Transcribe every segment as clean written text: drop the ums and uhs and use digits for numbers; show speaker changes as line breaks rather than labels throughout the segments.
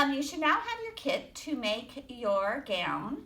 You should now have your kit to make your gown,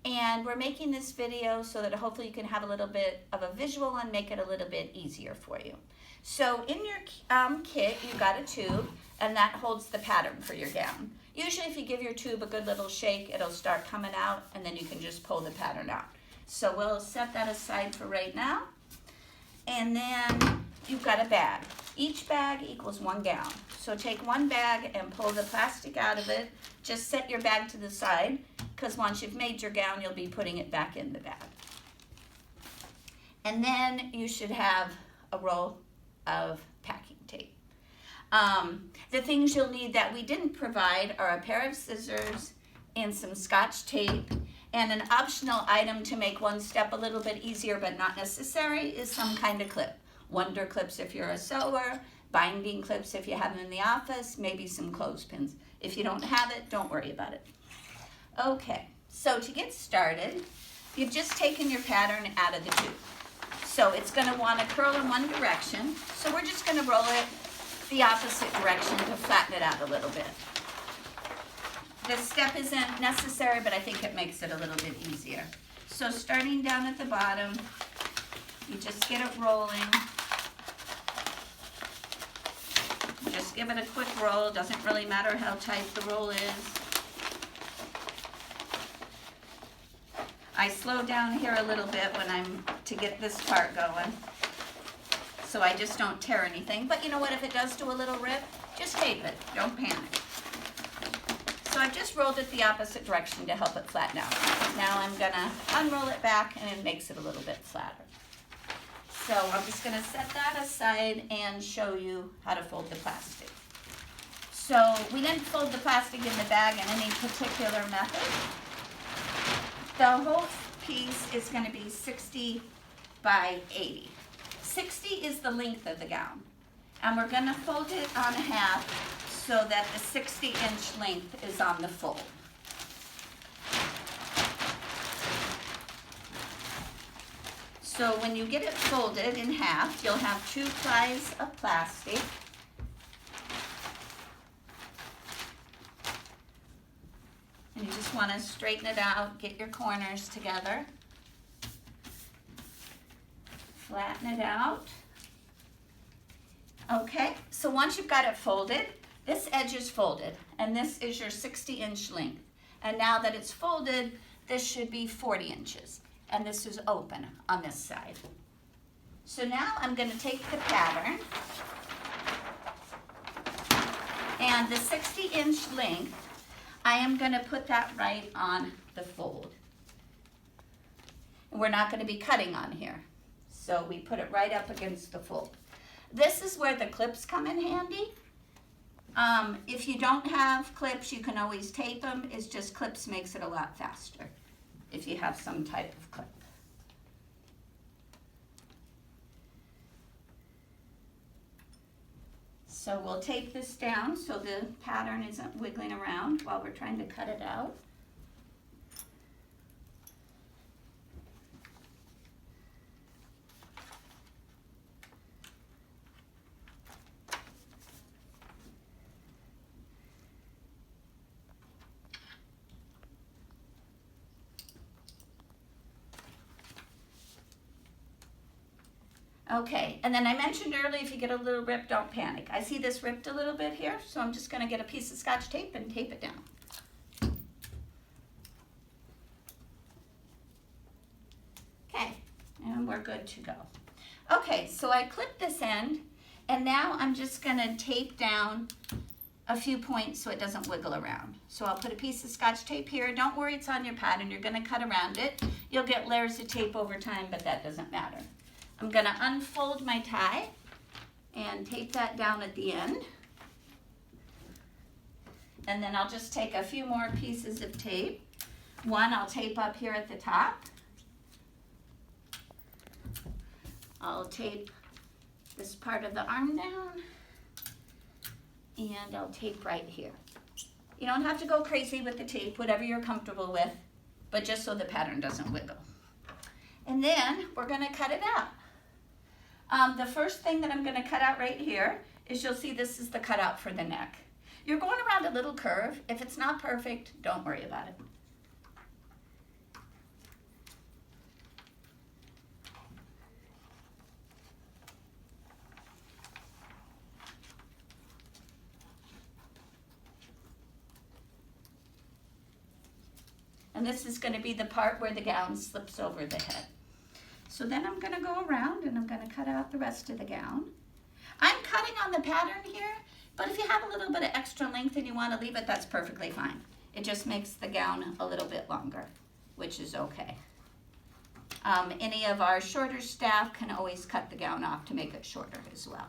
and we're making this video so that hopefully you can have a little bit of a visual and make it a little bit easier for you. So in your kit, you've got a tube, and that holds the pattern for your gown. Usually if you give your tube a good little shake, it'll start coming out, and then you can just pull the pattern out. So we'll set that aside for right now. And then you've got a bag. Each bag equals one gown. So take one bag and pull the plastic out of it. Just set your bag to the side, because once you've made your gown, you'll be putting it back in the bag. And then you should have a roll of packing tape. The things you'll need that we didn't provide are a pair of scissors and some Scotch tape, and an optional item to make one step a little bit easier but not necessary is some kind of clip. Wonder clips if you're a sewer, binding clips if you have them in the office, maybe some clothespins. If you don't have it, don't worry about it. Okay, so to get started, you've just taken your pattern out of the tube. So it's going to want to curl in one direction, so we're just going to roll it the opposite direction to flatten it out a little bit. This step isn't necessary, but I think it makes it a little bit easier. So starting down at the bottom, you just get it rolling. Just give it a quick roll. Doesn't really matter how tight the roll is. I slow down here a little bit when I'm to get this part going, so I just don't tear anything. But you know what, if it does do a little rip, just tape it, don't panic. So I've just rolled it the opposite direction to help it flatten out. Now I'm gonna unroll it back, and it makes it a little bit flatter. So I'm just gonna set that aside and show you how to fold the plastic. So we didn't fold the plastic in the bag in any particular method. The whole piece is going to be 60 by 80. 60 is the length of the gown. And we're going to fold it on half so that the 60-inch length is on the fold. So when you get it folded in half, you'll have 2 plies of plastic. And you just want to straighten it out, get your corners together. Flatten it out. Okay, so once you've got it folded, this edge is folded, and this is your 60-inch length. And now that it's folded, this should be 40 inches, and this is open on this side. So now I'm going to take the pattern, and the 60-inch length, I am going to put that right on the fold. We're not going to be cutting on here, so we put it right up against the fold. This is where the clips come in handy. If you don't have clips, you can always tape them. It's just clips makes it a lot faster if you have some type of clip. So we'll tape this down so the pattern isn't wiggling around while we're trying to cut it out. Okay, and then I mentioned earlier, if you get a little rip, don't panic. I see this ripped a little bit here, so I'm just going to get a piece of Scotch tape and tape it down. Okay, and we're good to go. Okay, so I clipped this end, and now I'm just going to tape down a few points so it doesn't wiggle around. So I'll put a piece of Scotch tape here. Don't worry, it's on your pattern. You're going to cut around it. You'll get layers of tape over time, but that doesn't matter. I'm going to unfold my tie and tape that down at the end. And then I'll just take a few more pieces of tape. One I'll tape up here at the top. I'll tape this part of the arm down. And I'll tape right here. You don't have to go crazy with the tape, whatever you're comfortable with, but just so the pattern doesn't wiggle. And then we're going to cut it out. The first thing that I'm going to cut out right here is, you'll see this is the cutout for the neck. You're going around a little curve. If it's not perfect, don't worry about it. And this is going to be the part where the gown slips over the head. So then I'm going to go around and I'm going to cut out the rest of the gown. I'm cutting on the pattern here, but if you have a little bit of extra length and you want to leave it, that's perfectly fine. It just makes the gown a little bit longer, which is okay. Any of our shorter staff can always cut the gown off to make it shorter as well.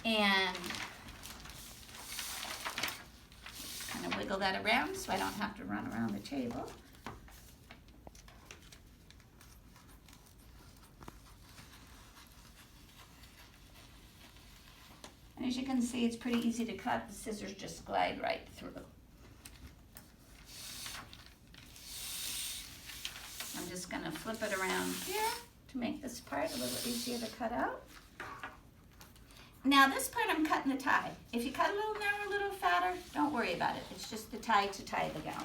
And kind of wiggle that around so I don't have to run around the table. And as you can see, it's pretty easy to cut. The scissors just glide right through. I'm just going to flip it around here to make this part a little easier to cut out. Now this part I'm cutting the tie. If you cut a little narrower, a little fatter, don't worry about it. It's just the tie to tie the gown.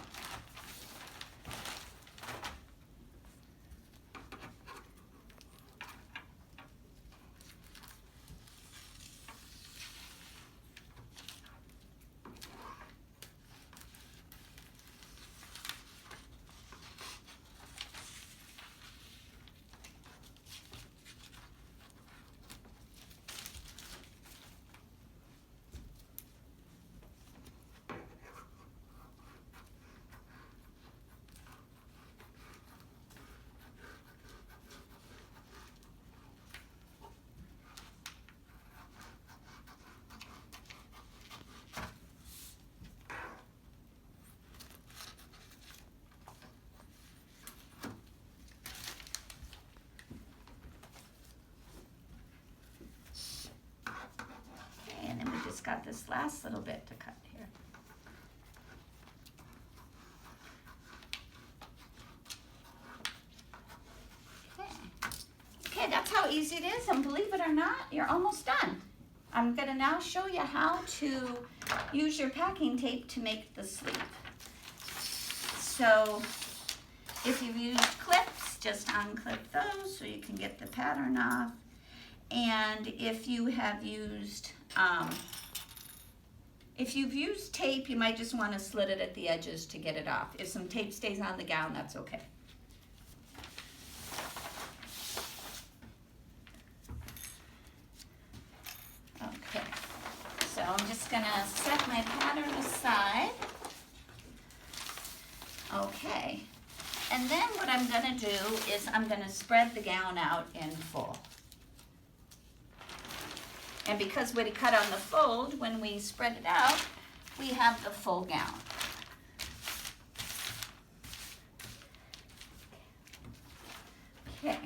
Got this last little bit to cut here. Okay, that's how easy it is, and believe it or not, you're almost done. I'm going to now show you how to use your packing tape to make the sleeve. So if you've used clips, just unclip those so you can get the pattern off. And if you have used if you've used tape, you might just want to slit it at the edges to get it off. If some tape stays on the gown, that's okay. Okay, so I'm just going to set my pattern aside. Okay, and then what I'm going to do is I'm going to spread the gown out in full. And because we cut on the fold, when we spread it out, we have the full gown. Okay,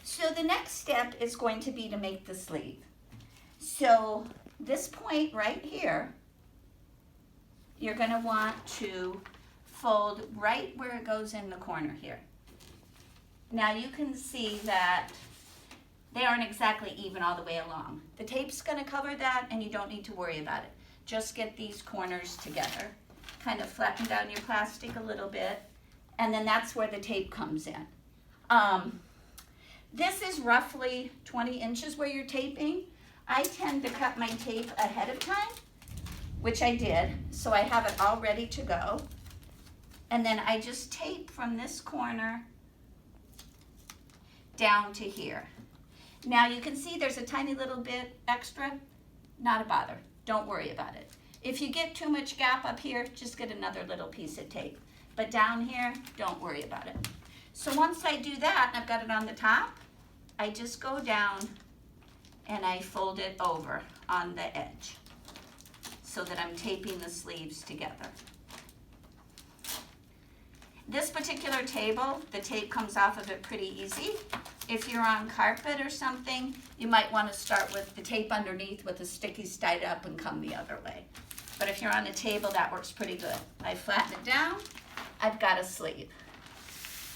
so the next step is going to be to make the sleeve. So this point right here, you're going to want to fold right where it goes in the corner here. Now you can see that they aren't exactly even all the way along. The tape's going to cover that and you don't need to worry about it. Just get these corners together. Kind of flatten down your plastic a little bit, and then that's where the tape comes in. This is roughly 20 inches where you're taping. I tend to cut my tape ahead of time, which I did, so I have it all ready to go. And then I just tape from this corner down to here. Now you can see there's a tiny little bit extra, not a bother, don't worry about it. If you get too much gap up here, just get another little piece of tape. But down here, don't worry about it. So once I do that and I've got it on the top, I just go down and I fold it over on the edge so that I'm taping the sleeves together. This particular table, the tape comes off of it pretty easy. If you're on carpet or something, you might want to start with the tape underneath with the stickies tied up and come the other way. But if you're on a table, that works pretty good. I flatten it down, I've got a sleeve.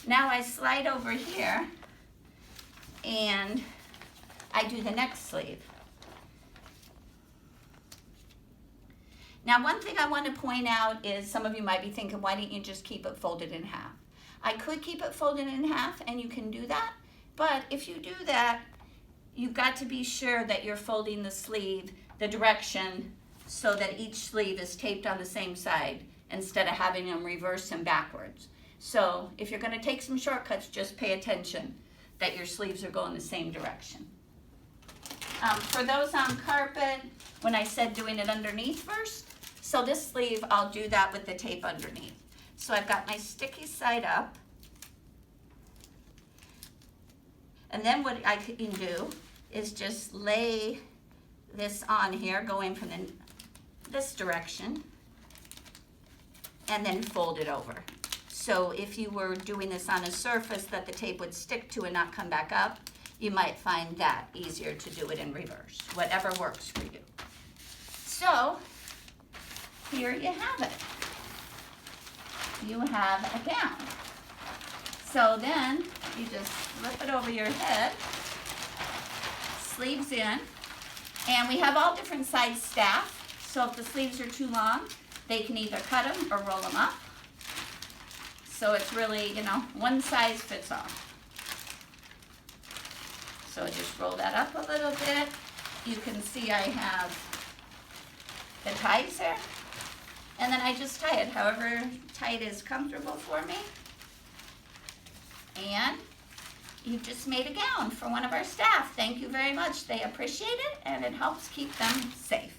Now I slide over here and I do the next sleeve. Now, one thing I want to point out is some of you might be thinking, why didn't you just keep it folded in half? I could keep it folded in half, and you can do that, but if you do that, you've got to be sure that you're folding the sleeve the direction so that each sleeve is taped on the same side instead of having them reverse and backwards. So if you're going to take some shortcuts, just pay attention that your sleeves are going the same direction. For those on carpet, when I said doing it underneath first, so this sleeve, I'll do that with the tape underneath. So I've got my sticky side up. And then what I can do is just lay this on here, going from this direction, and then fold it over. So if you were doing this on a surface that the tape would stick to and not come back up, you might find that easier to do it in reverse, whatever works for you. So here you have it. You have a gown. So then you just flip it over your head, sleeves in, and we have all different size staff. So if the sleeves are too long, they can either cut them or roll them up. So it's really, one size fits all. So just roll that up a little bit. You can see I have the ties there. And then I just tie it however tight is comfortable for me. And you've just made a gown for one of our staff. Thank you very much. They appreciate it, and it helps keep them safe.